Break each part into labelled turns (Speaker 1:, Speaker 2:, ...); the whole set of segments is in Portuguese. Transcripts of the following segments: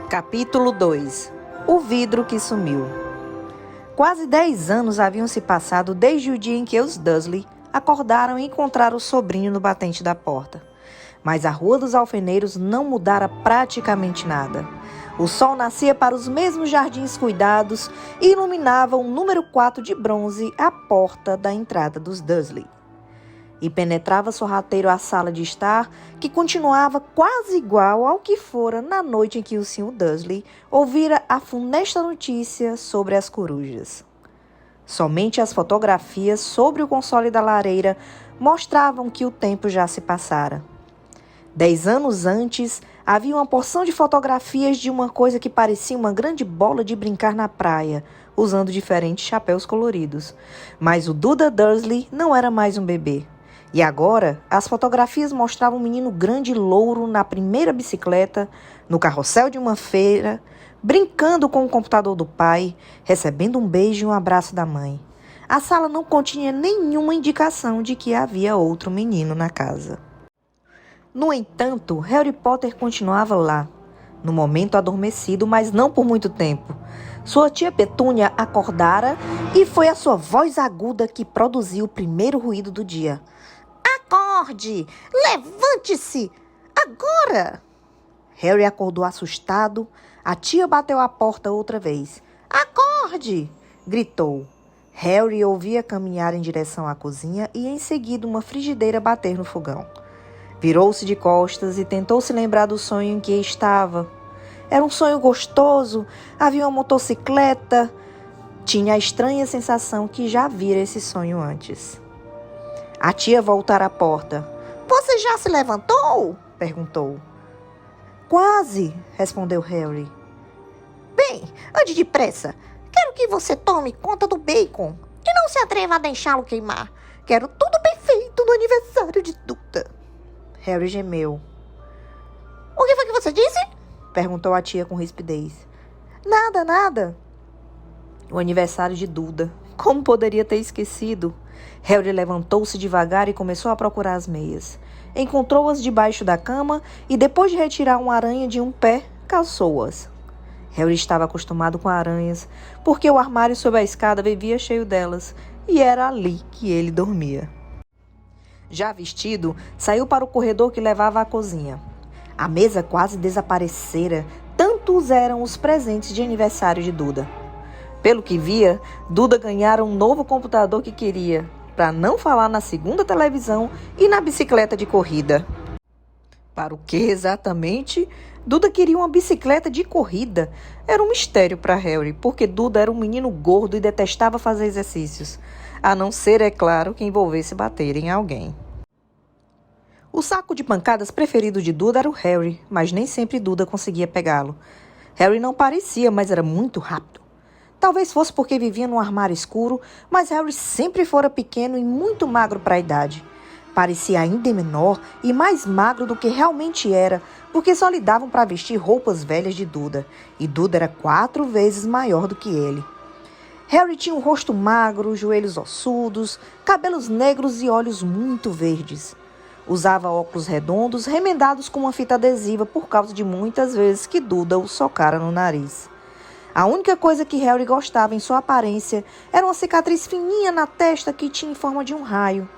Speaker 1: Capítulo 2. O vidro que sumiu. Quase 10 anos haviam se passado desde o dia em que os Dursley acordaram e encontraram o sobrinho no batente da porta. Mas a Rua dos Alfeneiros não mudara praticamente nada. O sol nascia para os mesmos jardins cuidados e iluminava o número 4 de bronze à porta da entrada dos Dursley. E penetrava sorrateiro a sala de estar, que continuava quase igual ao que fora na noite em que o Sr. Dursley ouvira a funesta notícia sobre as corujas. Somente as fotografias sobre o console da lareira mostravam que o tempo já se passara. 10 anos antes, havia uma porção de fotografias de uma coisa que parecia uma grande bola de brincar na praia, usando diferentes chapéus coloridos. Mas o Duda Dursley não era mais um bebê. E agora, as fotografias mostravam um menino grande e louro na primeira bicicleta, no carrossel de uma feira, brincando com o computador do pai, recebendo um beijo e um abraço da mãe. A sala não continha nenhuma indicação de que havia outro menino na casa. No entanto, Harry Potter continuava lá, no momento adormecido, mas não por muito tempo. Sua tia Petúnia acordara e foi a sua voz aguda que produziu o primeiro ruído do dia. Acorde! Levante-se! Agora! Harry acordou assustado. A tia bateu à porta outra vez. Acorde! Gritou. Harry ouvia caminhar em direção à cozinha e em seguida uma frigideira bater no fogão. Virou-se de costas e tentou se lembrar do sonho em que estava. Era um sonho gostoso, havia uma motocicleta. Tinha a estranha sensação que já vira esse sonho antes. A tia voltara à porta. Você já se levantou? Perguntou. Quase, respondeu Harry. Bem, ande depressa. Quero que você tome conta do bacon e não se atreva a deixá-lo queimar. Quero tudo bem feito no aniversário de Duda. Harry gemeu. O que foi que você disse? Perguntou a tia com rispidez. Nada. O aniversário de Duda. Como poderia ter esquecido? Harry levantou-se devagar e começou a procurar as meias. Encontrou-as debaixo da cama e, depois de retirar uma aranha de um pé, calçou-as. Harry estava acostumado com aranhas, porque o armário sob a escada vivia cheio delas, e era ali que ele dormia. Já vestido, saiu para o corredor que levava à cozinha. A mesa quase desaparecera, tantos eram os presentes de aniversário de Duda. Pelo que via, Duda ganhara um novo computador que queria, para não falar na segunda televisão e na bicicleta de corrida. Para o que exatamente? Duda queria uma bicicleta de corrida. Era um mistério para Harry, porque Duda era um menino gordo e detestava fazer exercícios, a não ser, é claro, que envolvesse bater em alguém. O saco de pancadas preferido de Duda era o Harry, mas nem sempre Duda conseguia pegá-lo. Harry não parecia, mas era muito rápido. Talvez fosse porque vivia num armário escuro, mas Harry sempre fora pequeno e muito magro para a idade. Parecia ainda menor e mais magro do que realmente era, porque só lhe davam para vestir roupas velhas de Duda, e Duda era 4 vezes maior do que ele. Harry tinha um rosto magro, joelhos ossudos, cabelos negros e olhos muito verdes. Usava óculos redondos, remendados com uma fita adesiva por causa de muitas vezes que Duda o socara no nariz. A única coisa que Harry gostava em sua aparência era uma cicatriz fininha na testa que tinha em forma de um raio.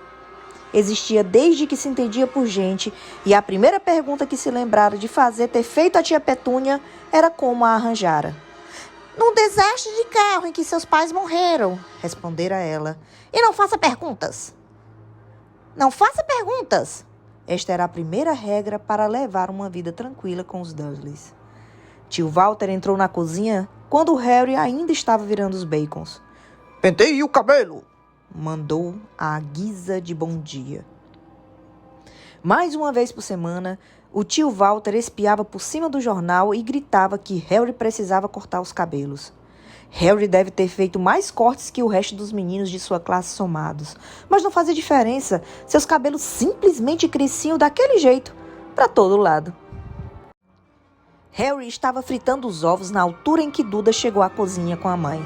Speaker 1: Existia desde que se entendia por gente, e a primeira pergunta que se lembrara de fazer ter feito a tia Petúnia era como a arranjara. Num desastre de carro em que seus pais morreram, respondera ela. E não faça perguntas. Não faça perguntas! Esta era a primeira regra para levar uma vida tranquila com os Dursleys. Tio Walter entrou na cozinha quando Harry ainda estava virando os bacons. Penteie o cabelo! Mandou à guisa de bom dia. Mais uma vez por semana, o tio Walter espiava por cima do jornal e gritava que Harry precisava cortar os cabelos. Harry deve ter feito mais cortes que o resto dos meninos de sua classe somados, mas não fazia diferença. Seus cabelos simplesmente cresciam daquele jeito, para todo lado. Harry estava fritando os ovos na altura em que Duda chegou à cozinha com a mãe.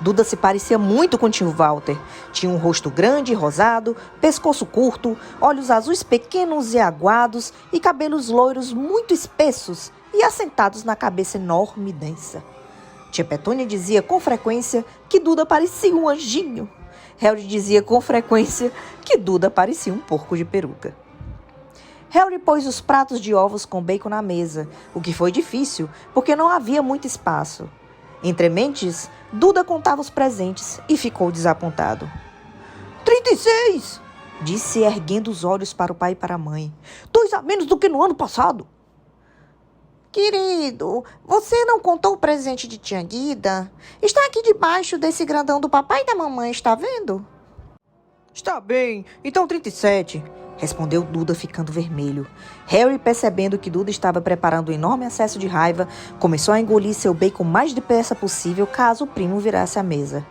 Speaker 1: Duda se parecia muito com tio Walter. Tinha um rosto grande e rosado, pescoço curto, olhos azuis pequenos e aguados e cabelos loiros muito espessos e assentados na cabeça enorme e densa. Tia Petúnia dizia com frequência que Duda parecia um anjinho. Harry dizia com frequência que Duda parecia um porco de peruca. Harry pôs os pratos de ovos com bacon na mesa, o que foi difícil, porque não havia muito espaço. Entre mentes, Duda contava os presentes e ficou desapontado. 36! Disse, erguendo os olhos para o pai e para a mãe. 2 a menos do que no ano passado. Querido, você não contou o presente de tia Guida? Está aqui debaixo desse grandão do papai e da mamãe, está vendo? Está bem, então 37, respondeu Duda ficando vermelho. Harry, percebendo que Duda estava preparando um enorme acesso de raiva, começou a engolir seu bacon o mais depressa possível caso o primo virasse à mesa.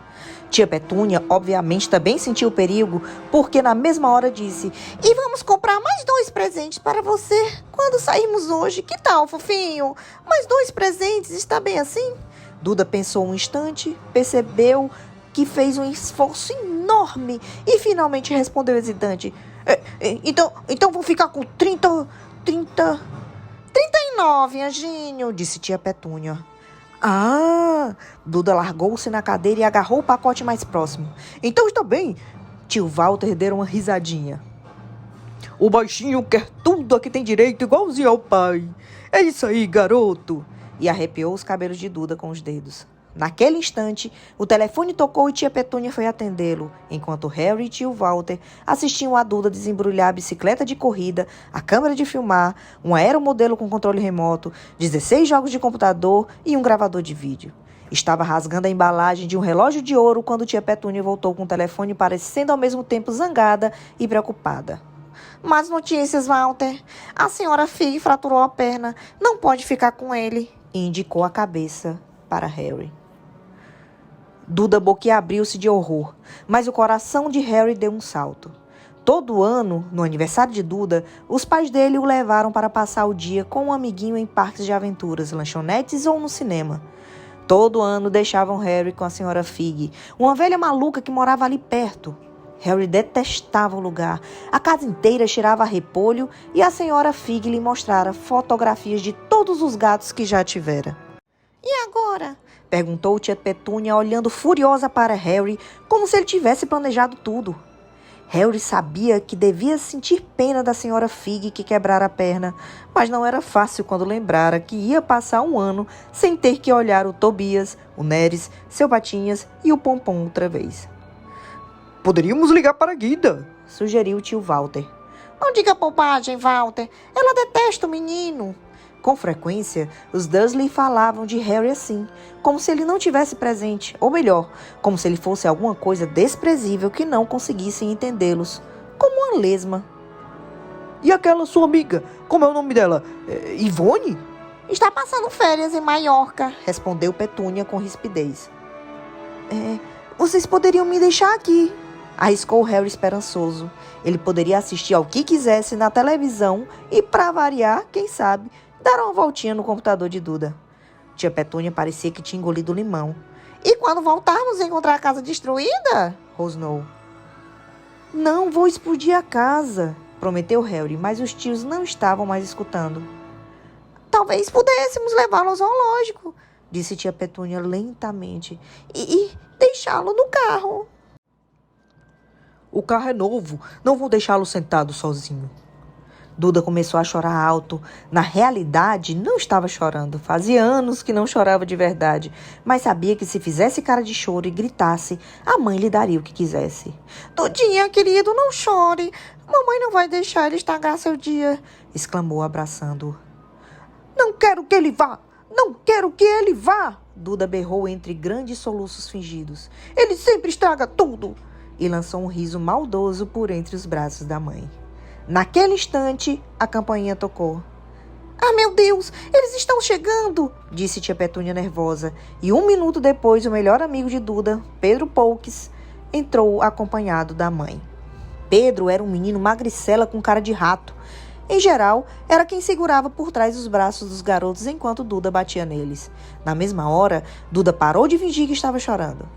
Speaker 1: Tia Petúnia, obviamente, também sentiu o perigo, porque na mesma hora disse: E vamos comprar mais 2 presentes para você quando sairmos hoje. Que tal, fofinho? Mais 2 presentes, está bem assim? Duda pensou um instante, percebeu que fez um esforço enorme e finalmente respondeu hesitante: Então vou ficar com 39, anjinho, disse tia Petúnia. Ah! Duda largou-se na cadeira e agarrou o pacote mais próximo. Então está bem. Tio Walter deu uma risadinha. O baixinho quer tudo a que tem direito, igualzinho ao pai. É isso aí, garoto. E arrepiou os cabelos de Duda com os dedos. Naquele instante, o telefone tocou e tia Petúnia foi atendê-lo, enquanto Harry e tio Walter assistiam a Duda desembrulhar a bicicleta de corrida, a câmera de filmar, um aeromodelo com controle remoto, 16 jogos de computador e um gravador de vídeo. Estava rasgando a embalagem de um relógio de ouro quando tia Petúnia voltou com o telefone parecendo ao mesmo tempo zangada e preocupada. Más notícias, Walter. A senhora Fig fraturou a perna. Não pode ficar com ele. E indicou a cabeça para Harry. Duda boquiabriu-se de horror, mas o coração de Harry deu um salto. Todo ano, no aniversário de Duda, os pais dele o levaram para passar o dia com um amiguinho em parques de aventuras, lanchonetes ou no cinema. Todo ano deixavam Harry com a senhora Fig, uma velha maluca que morava ali perto. Harry detestava o lugar. A casa inteira cheirava a repolho e a senhora Fig lhe mostrara fotografias de todos os gatos que já tivera. E agora? Perguntou tia Petúnia, olhando furiosa para Harry, como se ele tivesse planejado tudo. Harry sabia que devia sentir pena da senhora Fig que quebrara a perna, mas não era fácil quando lembrara que ia passar um ano sem ter que olhar o Tobias, o Neres, seu Patinhas e o Pompom outra vez. Poderíamos ligar para a Guida, sugeriu o tio Walter. Não diga bobagem, Walter. Ela detesta o menino. Com frequência, os Dursley falavam de Harry assim, como se ele não tivesse presente, ou melhor, como se ele fosse alguma coisa desprezível que não conseguissem entendê-los, como uma lesma. E aquela sua amiga, como é o nome dela? Ivone? Está passando férias em Maiorca, respondeu Petúnia com rispidez. Vocês poderiam me deixar aqui, arriscou Harry esperançoso. Ele poderia assistir ao que quisesse na televisão e, para variar, quem sabe, dar uma voltinha no computador de Duda. Tia Petúnia parecia que tinha engolido limão. E quando voltarmos a encontrar a casa destruída? Rosnou. Não vou explodir a casa, prometeu Harry, mas os tios não estavam mais escutando. Talvez pudéssemos levá-lo ao zoológico, disse tia Petúnia lentamente, e deixá-lo no carro. O carro é novo, não vou deixá-lo sentado sozinho. Duda começou a chorar alto. Na realidade, não estava chorando. Fazia anos que não chorava de verdade, mas sabia que se fizesse cara de choro e gritasse, a mãe lhe daria o que quisesse. Dudinha, querido, não chore. Mamãe não vai deixar ele estragar seu dia, exclamou, abraçando-o. Não quero que ele vá! Não quero que ele vá! Duda berrou entre grandes soluços fingidos. Ele sempre estraga tudo! E lançou um riso maldoso por entre os braços da mãe. Naquele instante, a campainha tocou. Ah, meu Deus, eles estão chegando, disse tia Petúnia nervosa. E 1 minuto depois, o melhor amigo de Duda, Pedro Poukes, entrou acompanhado da mãe. Pedro era um menino magricela com cara de rato. Em geral, era quem segurava por trás dos braços dos garotos enquanto Duda batia neles. Na mesma hora, Duda parou de fingir que estava chorando.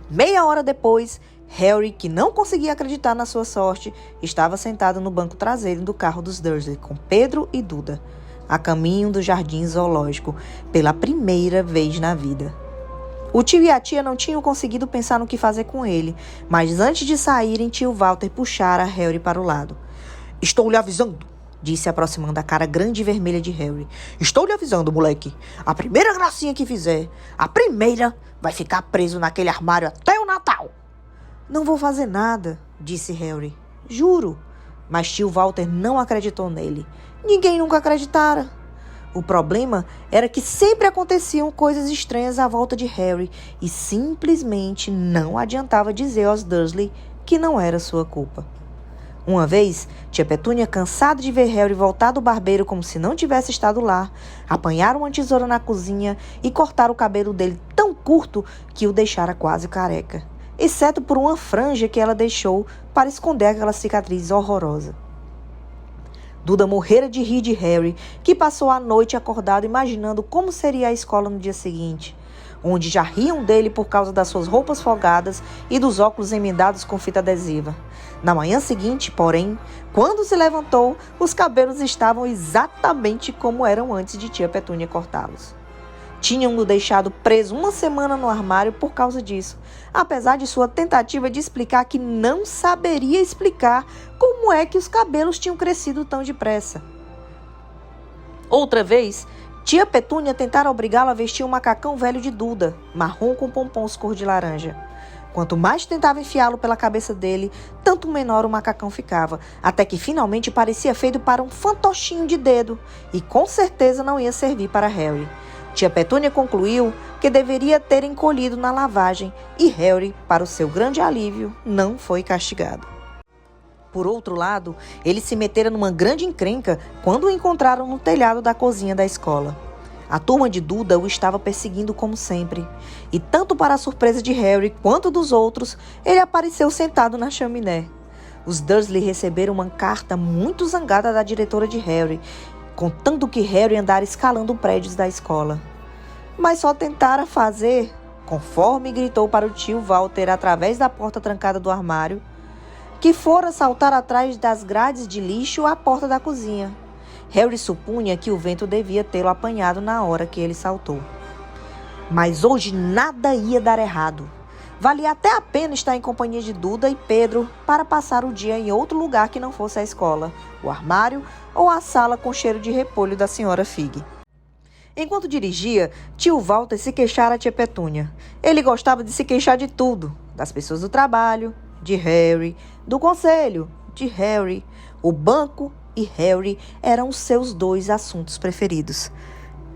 Speaker 1: Meia hora depois, Harry, que não conseguia acreditar na sua sorte, estava sentado no banco traseiro do carro dos Dursley, com Pedro e Duda. a caminho do jardim zoológico, pela primeira vez na vida. O tio e a tia não tinham conseguido pensar no que fazer com ele, mas antes de saírem, tio Walter puxara Harry para o lado. "Estou lhe avisando", disse, aproximando a cara grande e vermelha de Harry. "Estou lhe avisando, moleque. A primeira gracinha que fizer, a primeira, vai ficar preso naquele armário até o Natal." "Não vou fazer nada", disse Harry. "Juro." Mas tio Walter não acreditou nele. Ninguém nunca acreditara. O problema era que sempre aconteciam coisas estranhas à volta de Harry e simplesmente não adiantava dizer aos Dursley que não era sua culpa. Uma vez, tia Petúnia, cansada de ver Harry voltar do barbeiro como se não tivesse estado lá, apanharam uma tesoura na cozinha e cortaram o cabelo dele tão curto que o deixara quase careca, exceto por uma franja que ela deixou para esconder aquela cicatriz horrorosa. Duda morrera de rir de Harry, que passou a noite acordado imaginando como seria a escola no dia seguinte, onde já riam dele por causa das suas roupas folgadas e dos óculos emendados com fita adesiva. Na manhã seguinte, porém, quando se levantou, os cabelos estavam exatamente como eram antes de tia Petúnia cortá-los. Tinham-no deixado preso uma semana no armário por causa disso, apesar de sua tentativa de explicar que não saberia explicar como é que os cabelos tinham crescido tão depressa. Outra vez, tia Petúnia tentara obrigá-lo a vestir um macacão velho de Duda, marrom com pompons cor de laranja. Quanto mais tentava enfiá-lo pela cabeça dele, tanto menor o macacão ficava, até que finalmente parecia feito para um fantochinho de dedo, e com certeza não ia servir para Harry. Tia Petúnia concluiu que deveria ter encolhido na lavagem e Harry, para o seu grande alívio, não foi castigado. Por outro lado, ele se metera numa grande encrenca quando o encontraram no telhado da cozinha da escola. A turma de Duda o estava perseguindo como sempre, e tanto para a surpresa de Harry quanto dos outros, ele apareceu sentado na chaminé. Os Dursley receberam uma carta muito zangada da diretora de Harry, contando que Harry andara escalando prédios da escola. Mas só tentara fazer, conforme gritou para o tio Walter através da porta trancada do armário, que fora saltar atrás das grades de lixo à porta da cozinha. Harry supunha que o vento devia tê-lo apanhado na hora que ele saltou. Mas hoje nada ia dar errado. Valia até a pena estar em companhia de Duda e Pedro para passar o dia em outro lugar que não fosse a escola, o armário ou a sala com cheiro de repolho da senhora Fig. Enquanto dirigia, tio Walter se queixara a tia Petúnia. Ele gostava de se queixar de tudo, das pessoas do trabalho, de Harry, do conselho, de Harry. O banco e Harry eram seus dois assuntos preferidos.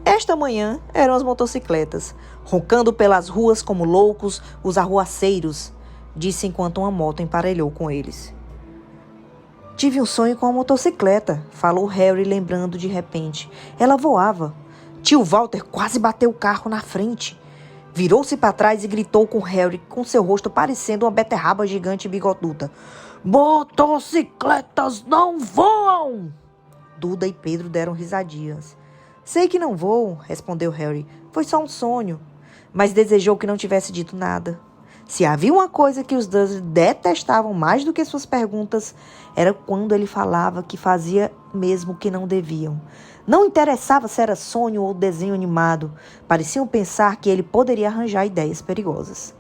Speaker 1: Esta manhã eram as motocicletas, roncando pelas ruas como loucos os arruaceiros, disse enquanto uma moto emparelhou com eles. Tive um sonho com a motocicleta, falou Harry lembrando de repente. Ela voava. Tio Walter quase bateu o carro na frente. Virou-se para trás e gritou com Harry, com seu rosto parecendo uma beterraba gigante e bigoduda. Motocicletas não voam! Duda e Pedro deram risadinhas. Sei que não vou, respondeu Harry. Foi só um sonho. Mas desejou que não tivesse dito nada. Se havia uma coisa que os Dursley detestavam mais do que suas perguntas, era quando ele falava que fazia mesmo o que não deviam. Não interessava se era sonho ou desenho animado. Pareciam pensar que ele poderia arranjar ideias perigosas.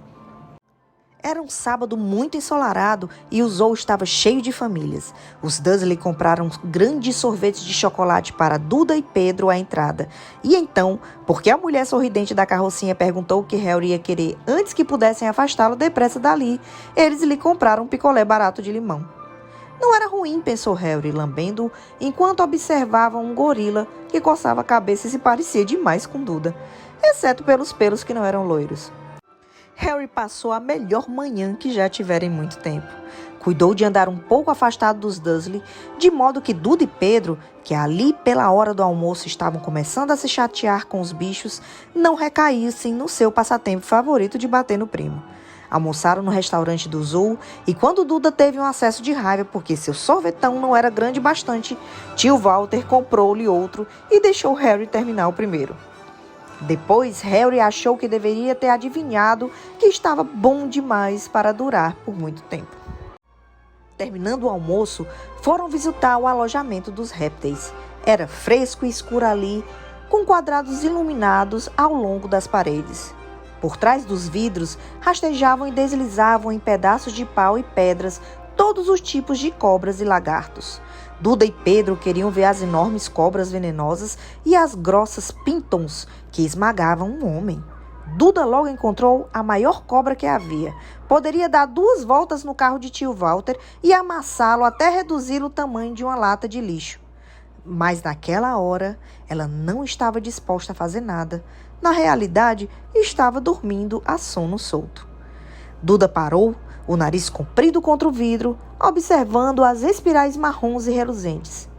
Speaker 1: Era um sábado muito ensolarado e o zoo estava cheio de famílias. Os Dursley compraram grandes sorvetes de chocolate para Duda e Pedro à entrada. E então, porque a mulher sorridente da carrocinha perguntou o que Harry ia querer antes que pudessem afastá-lo depressa dali, eles lhe compraram um picolé barato de limão. Não era ruim, pensou Harry, lambendo enquanto observava um gorila que coçava a cabeça e se parecia demais com Duda, exceto pelos pelos que não eram loiros. Harry passou a melhor manhã que já tivera em muito tempo. Cuidou de andar um pouco afastado dos Dursley, de modo que Duda e Pedro, que ali pela hora do almoço estavam começando a se chatear com os bichos, não recaíssem no seu passatempo favorito de bater no primo. Almoçaram no restaurante do zoo e quando Duda teve um acesso de raiva porque seu sorvetão não era grande bastante, tio Walter comprou-lhe outro e deixou Harry terminar o primeiro. Depois, Harry achou que deveria ter adivinhado que estava bom demais para durar por muito tempo. Terminando o almoço, foram visitar o alojamento dos répteis. Era fresco e escuro ali, com quadrados iluminados ao longo das paredes. Por trás dos vidros, rastejavam e deslizavam em pedaços de pau e pedras todos os tipos de cobras e lagartos. Duda e Pedro queriam ver as enormes cobras venenosas e as grossas pintons que esmagavam um homem. Duda logo encontrou a maior cobra que havia. Poderia dar 2 voltas no carro de tio Walter e amassá-lo até reduzi-lo ao tamanho de uma lata de lixo. Mas naquela hora, ela não estava disposta a fazer nada. Na realidade, estava dormindo a sono solto. Duda parou, o nariz comprido contra o vidro, observando as espirais marrons e reluzentes.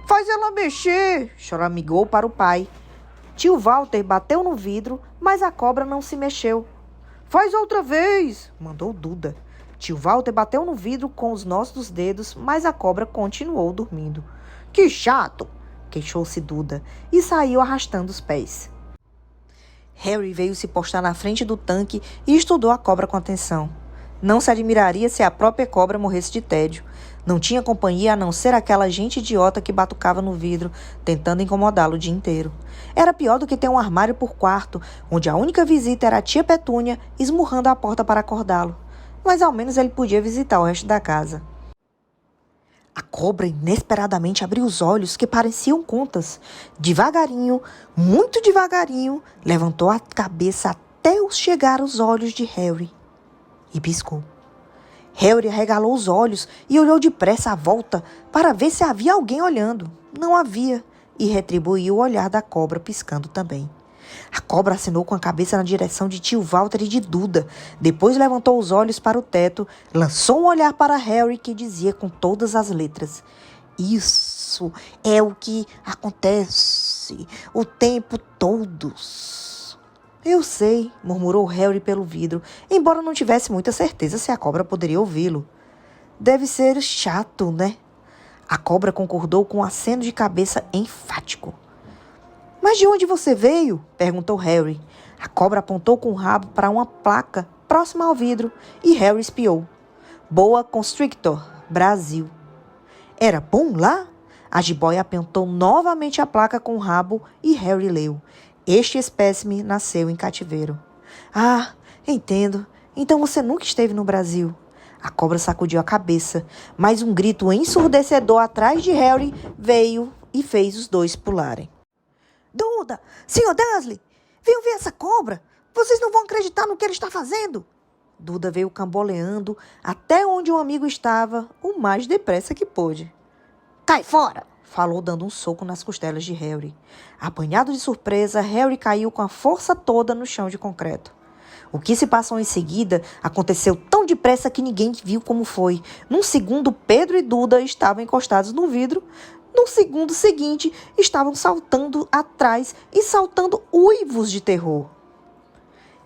Speaker 1: Faz ela mexer, choramingou para o pai. Tio Walter bateu no vidro, mas a cobra não se mexeu. Faz outra vez, mandou Duda. Tio Walter bateu no vidro com os nós dos dedos, mas a cobra continuou dormindo. Que chato, queixou-se Duda e saiu arrastando os pés. Harry veio se postar na frente do tanque e estudou a cobra com atenção. Não se admiraria se a própria cobra morresse de tédio. Não tinha companhia a não ser aquela gente idiota que batucava no vidro, tentando incomodá-lo o dia inteiro. Era pior do que ter um armário por quarto, onde a única visita era a tia Petúnia esmurrando a porta para acordá-lo. Mas ao menos ele podia visitar o resto da casa. A cobra inesperadamente abriu os olhos que pareciam contas. Devagarinho, muito devagarinho, levantou a cabeça até chegar aos olhos de Harry e piscou. Harry arregalou os olhos e olhou depressa à volta para ver se havia alguém olhando. Não havia, e retribuiu o olhar da cobra piscando também. A cobra acenou com a cabeça na direção de tio Walter e de Duda. Depois levantou os olhos para o teto, lançou um olhar para Harry que dizia com todas as letras: Isso é o que acontece o tempo todo. Eu sei, murmurou Harry pelo vidro, embora não tivesse muita certeza se a cobra poderia ouvi-lo. Deve ser chato, né? A cobra concordou com um aceno de cabeça enfático. Mas de onde você veio? Perguntou Harry. A cobra apontou com o rabo para uma placa próxima ao vidro e Harry espiou. Boa Constrictor, Brasil. Era bom lá? A jiboia apontou novamente a placa com o rabo e Harry leu. Este espécime nasceu em cativeiro. Ah, entendo. Então você nunca esteve no Brasil. A cobra sacudiu a cabeça, mas um grito ensurdecedor atrás de Harry veio e fez os dois pularem. Duda, Sr. Dursley, venham ver essa cobra. Vocês não vão acreditar no que ele está fazendo. Duda veio camboleando até onde um amigo estava, o mais depressa que pôde. Cai fora, falou dando um soco nas costelas de Harry. Apanhado de surpresa, Harry caiu com a força toda no chão de concreto. O que se passou em seguida aconteceu tão depressa que ninguém viu como foi. Num segundo, Pedro e Duda estavam encostados no vidro. No segundo seguinte, estavam saltando atrás e saltando uivos de terror.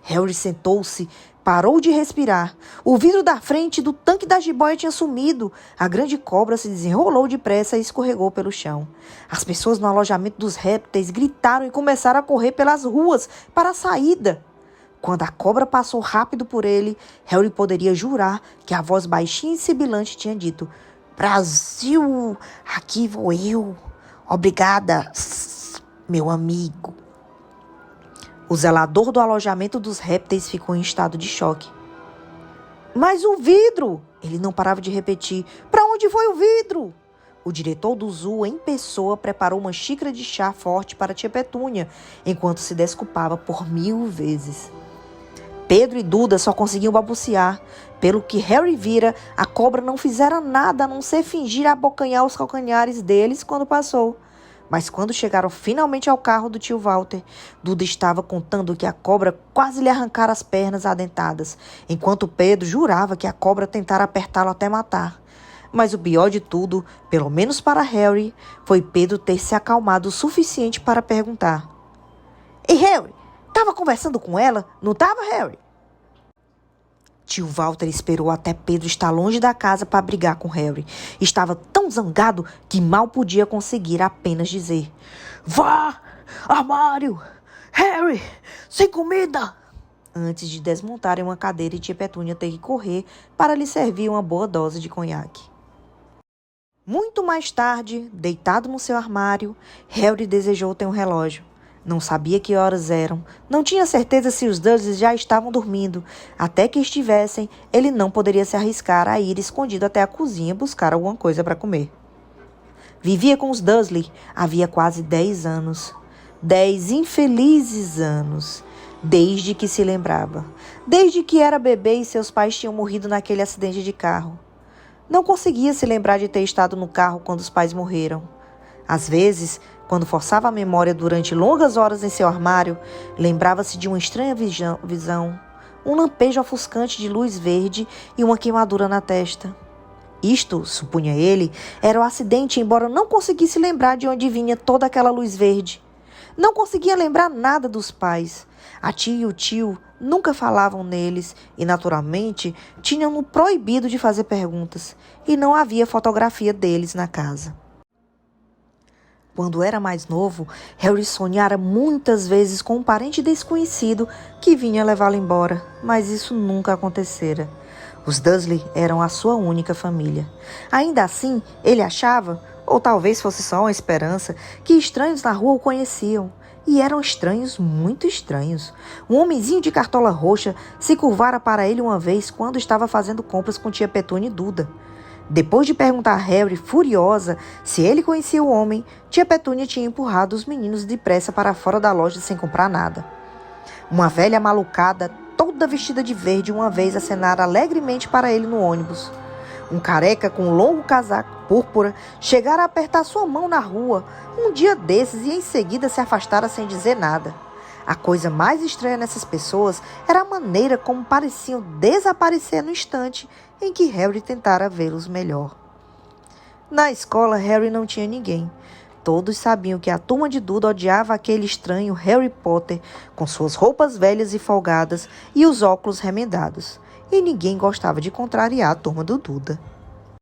Speaker 1: Harry sentou-se, parou de respirar. O vidro da frente do tanque da jiboia tinha sumido. A grande cobra se desenrolou depressa e escorregou pelo chão. As pessoas no alojamento dos répteis gritaram e começaram a correr pelas ruas para a saída. Quando a cobra passou rápido por ele, Harry poderia jurar que a voz baixinha e sibilante tinha dito: Brasil, aqui vou eu. Obrigada, meu amigo. O zelador do alojamento dos répteis ficou em estado de choque. Mas o vidro! Ele não parava de repetir. Para onde foi o vidro? O diretor do zoo, em pessoa, preparou uma xícara de chá forte para tia Petúnia, enquanto se desculpava por 1000 vezes. Pedro e Duda só conseguiam balbuciar. Pelo que Harry vira, a cobra não fizera nada a não ser fingir abocanhar os calcanhares deles quando passou. Mas quando chegaram finalmente ao carro do tio Walter, Duda estava contando que a cobra quase lhe arrancara as pernas adentadas, enquanto Pedro jurava que a cobra tentara apertá-lo até matar. Mas o pior de tudo, pelo menos para Harry, foi Pedro ter se acalmado o suficiente para perguntar: Ei, Harry, estava conversando com ela, não estava, Harry? Tio Walter esperou até Pedro estar longe da casa para brigar com Harry. Estava tão zangado que mal podia conseguir apenas dizer: Vá, armário! Harry, sem comida! Antes de desmontarem uma cadeira e tia Petúnia ter que correr para lhe servir uma boa dose de conhaque. Muito mais tarde, deitado no seu armário, Harry desejou ter um relógio. Não sabia que horas eram, não tinha certeza se os Dursleys já estavam dormindo. Até que estivessem, ele não poderia se arriscar a ir escondido até a cozinha buscar alguma coisa para comer. Vivia com os Dursley havia quase 10 anos. 10 infelizes anos, desde que se lembrava. Desde que era bebê e seus pais tinham morrido naquele acidente de carro. Não conseguia se lembrar de ter estado no carro quando os pais morreram. Às vezes, quando forçava a memória durante longas horas em seu armário, lembrava-se de uma estranha visão, um lampejo ofuscante de luz verde e uma queimadura na testa. Isto, supunha ele, era o acidente, embora não conseguisse lembrar de onde vinha toda aquela luz verde. Não conseguia lembrar nada dos pais. A tia e o tio nunca falavam neles e, naturalmente, tinham-no proibido de fazer perguntas, e não havia fotografia deles na casa. Quando era mais novo, Harry sonhara muitas vezes com um parente desconhecido que vinha levá-lo embora, mas isso nunca acontecera. Os Dursley eram a sua única família. Ainda assim, ele achava, ou talvez fosse só uma esperança, que estranhos na rua o conheciam. E eram estranhos, muito estranhos. Um homenzinho de cartola roxa se curvara para ele uma vez quando estava fazendo compras com tia Petúnia e Duda. Depois de perguntar a Harry, furiosa, se ele conhecia o homem, tia Petúnia tinha empurrado os meninos depressa para fora da loja sem comprar nada. Uma velha malucada, toda vestida de verde, uma vez acenara alegremente para ele no ônibus. Um careca com um longo casaco púrpura chegara a apertar sua mão na rua um dia desses e em seguida se afastara sem dizer nada. A coisa mais estranha nessas pessoas era a maneira como pareciam desaparecer no instante em que Harry tentara vê-los melhor. Na escola, Harry não tinha ninguém. Todos sabiam que a turma de Duda odiava aquele estranho Harry Potter, com suas roupas velhas e folgadas e os óculos remendados. E ninguém gostava de contrariar a turma do Duda.